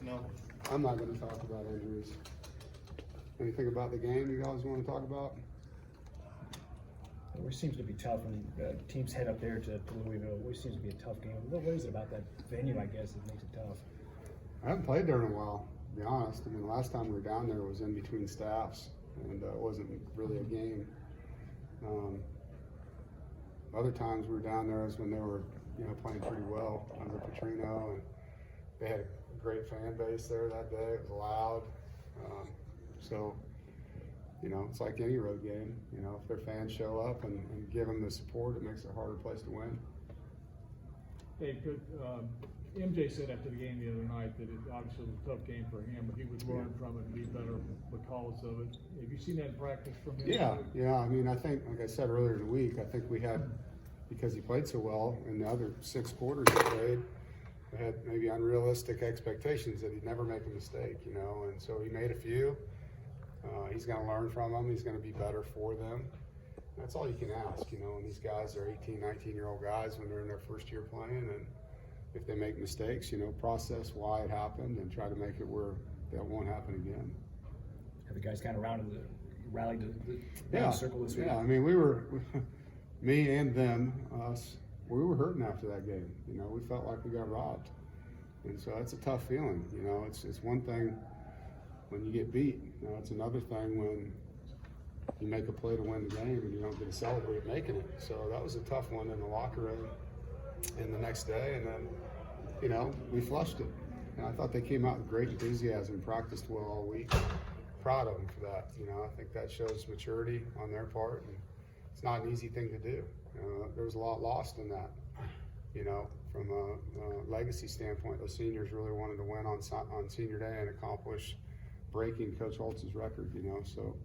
No. I'm not going to talk about injuries. Anything about the game you guys want to talk about? It always seems to be tough when teams head up there to Louisville. It always seems to be a tough game. What is it about that venue, I guess, that makes it tough? I haven't played there in a while, to be honest. I mean, the last time we were down there was in between staffs, and it wasn't really a game. Other times we were down there is when they were, playing pretty well under Petrino, and they had a great fan base there that day. It was loud. It's like any road game. If their fans show up and give them the support, it makes it a harder place to win. Hey, MJ said after the game the other night that it obviously was a tough game for him, but he would learn from it and be better because of it. Have you seen that in practice from him? Yeah. I mean, I think, like I said earlier in the week, I think we had, because he played so well in the other 6 quarters he played, we had maybe unrealistic expectations that he'd never make a mistake, and so he made a few. He's going to learn from them. He's going to be better for them. That's all you can ask, when these guys are 18, 19-year-old guys when they're in their first year playing, and if they make mistakes, process why it happened and try to make it where that won't happen again. Have the guys kind of rallied the circle this week? Yeah, I mean, me and them, us, we were hurting after that game. We felt like we got robbed. And so that's a tough feeling. It's one thing when you get beat. It's another thing when you make a play to win the game and you don't get to celebrate making it. So that was a tough one in the locker room. And the next day, and then, we flushed it. And I thought they came out with great enthusiasm, practiced well all week. Proud of them for that. I think that shows maturity on their part. And it's not an easy thing to do. There was a lot lost in that. From a legacy standpoint, those seniors really wanted to win on senior day and accomplish breaking Coach Holtz's record, So,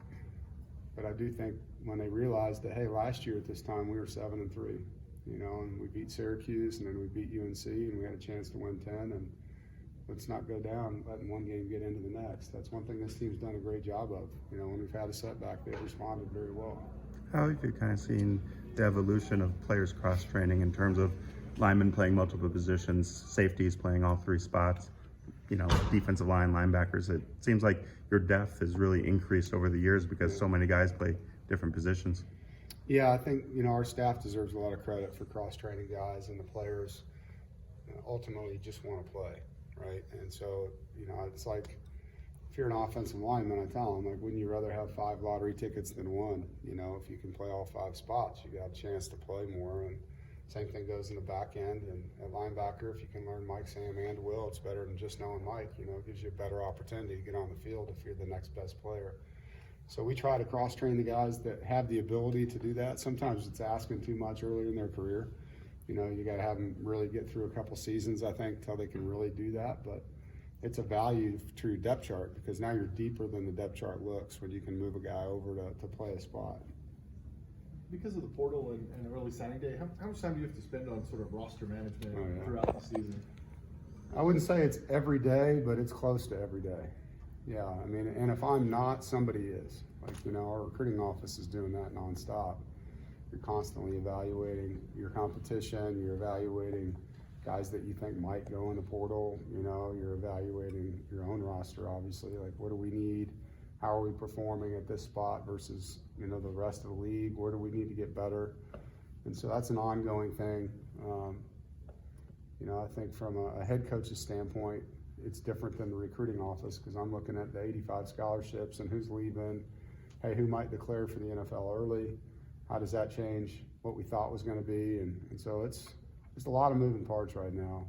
but I do think when they realized that, hey, last year at this time we were 7-3, and we beat Syracuse and then we beat UNC and we had a chance to win 10, and let's not go down letting one game get into the next. That's one thing this team's done a great job of. When we've had a setback, they've responded very well. How have you kind of seen the evolution of players cross-training in terms of linemen playing multiple positions, safeties playing all 3 spots, defensive line, linebackers? It seems like your depth has really increased over the years because so many guys play different positions. Yeah, I think, our staff deserves a lot of credit for cross-training guys, and the players ultimately just want to play, right? And so, it's like, if you're an offensive lineman, I tell them, like, wouldn't you rather have 5 lottery tickets than 1? If you can play all 5 spots, you got a chance to play more. And same thing goes in the back end. And at linebacker, if you can learn Mike, Sam, and Will, it's better than just knowing Mike. It gives you a better opportunity to get on the field if you're the next best player. So we try to cross-train the guys that have the ability to do that. Sometimes it's asking too much early in their career. You got to have them really get through a couple seasons, I think, till they can really do that. But it's a value true depth chart, because now you're deeper than the depth chart looks when you can move a guy over to play a spot. Because of the portal and early signing day, how much time do you have to spend on sort of roster management throughout the season? I wouldn't say it's every day, but it's close to every day. Yeah, I mean, and if I'm not, somebody is. Like, our recruiting office is doing that nonstop. You're constantly evaluating your competition, you're evaluating guys that you think might go in the portal, you're evaluating your own roster, obviously, like what do we need, how are we performing at this spot versus, the rest of the league, where do we need to get better? And so that's an ongoing thing. I think from a head coach's standpoint, it's different than the recruiting office, because I'm looking at the 85 scholarships and who's leaving, hey, who might declare for the NFL early, how does that change what we thought was going to be, and so it's a lot of moving parts right now,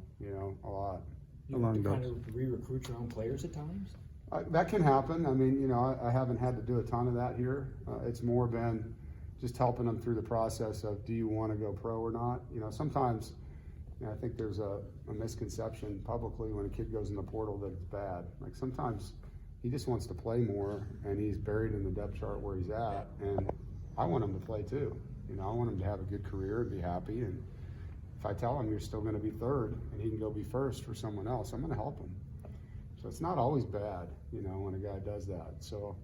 a lot. You kind of re-recruit your own players at times? That can happen. I mean, I haven't had to do a ton of that here. It's more been just helping them through the process of, do you want to go pro or not? Sometimes I think there's a misconception publicly when a kid goes in the portal that it's bad. Like, sometimes he just wants to play more, and he's buried in the depth chart where he's at, and I want him to play too. I want him to have a good career and be happy, and if I tell him you're still going to be third and he can go be first for someone else, I'm going to help him. So it's not always bad, when a guy does that. So,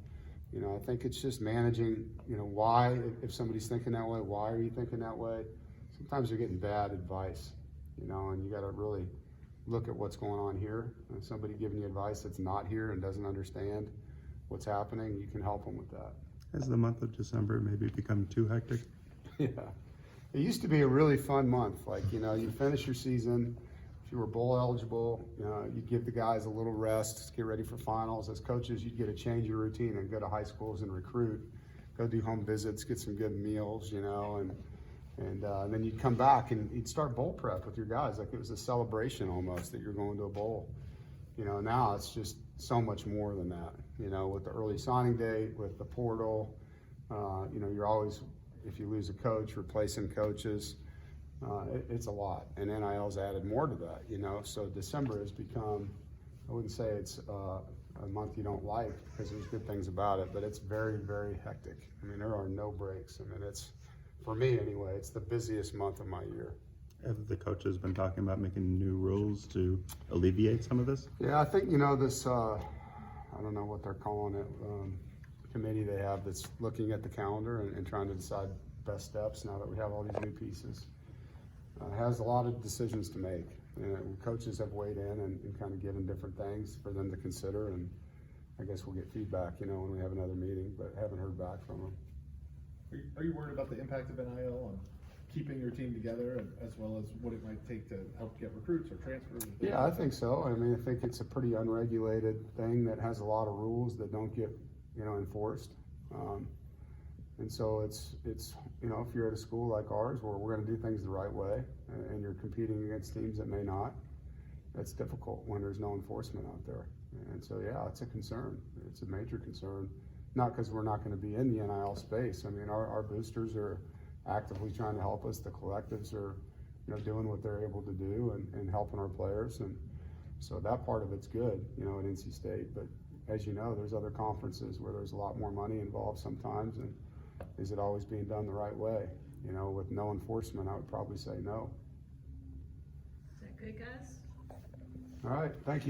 I think it's just managing, why, if somebody's thinking that way, why are you thinking that way? Sometimes you're getting bad advice, and you got to really look at what's going on here. And somebody giving you advice that's not here and doesn't understand what's happening, you can help them with that. Has the month of December maybe become too hectic? Yeah. It used to be a really fun month. Like, you know, you finish your season, if you were bowl eligible, you'd give the guys a little rest, get ready for finals. As coaches, you'd get to change your routine and go to high schools and recruit, go do home visits, get some good meals, you know, and then you'd come back and you'd start bowl prep with your guys. Like it was a celebration almost that you're going to a bowl. You know, now it's just so much more than that, you know, with the early signing date, with the portal, you know, you're always, if you lose a coach, replacing coaches, it's a lot. And NIL's added more to that, you know, so December has become, I wouldn't say it's a month you don't like because there's good things about it, but it's very, very hectic. I mean, there are no breaks. I mean, it's, for me anyway, it's the busiest month of my year. Have the coaches been talking about making new rules to alleviate some of this? Yeah, I think, you know, this, I don't know what they're calling it, committee they have that's looking at the calendar and trying to decide best steps now that we have all these new pieces. Has a lot of decisions to make. And coaches have weighed in and kind of given different things for them to consider, and I guess we'll get feedback, you know, when we have another meeting, but haven't heard back from them. Are you worried about the impact of NIL on keeping your team together, as well as what it might take to help get recruits or transfers? Yeah, I think so. I mean, I think it's a pretty unregulated thing that has a lot of rules that don't get, you know, enforced. And so it's, you know, if you're at a school like ours where we're going to do things the right way and you're competing against teams that may not, that's difficult when there's no enforcement out there. And so, yeah, it's a concern. It's a major concern. Not because we're not going to be in the NIL space. I mean, our boosters are actively trying to help us. The collectives are, you know, doing what they're able to do and helping our players. And so that part of it's good, you know, at NC State. But as you know, there's other conferences where there's a lot more money involved sometimes. And is it always being done the right way? You know, with no enforcement, I would probably say no. Is that good, guys? All right, thank you.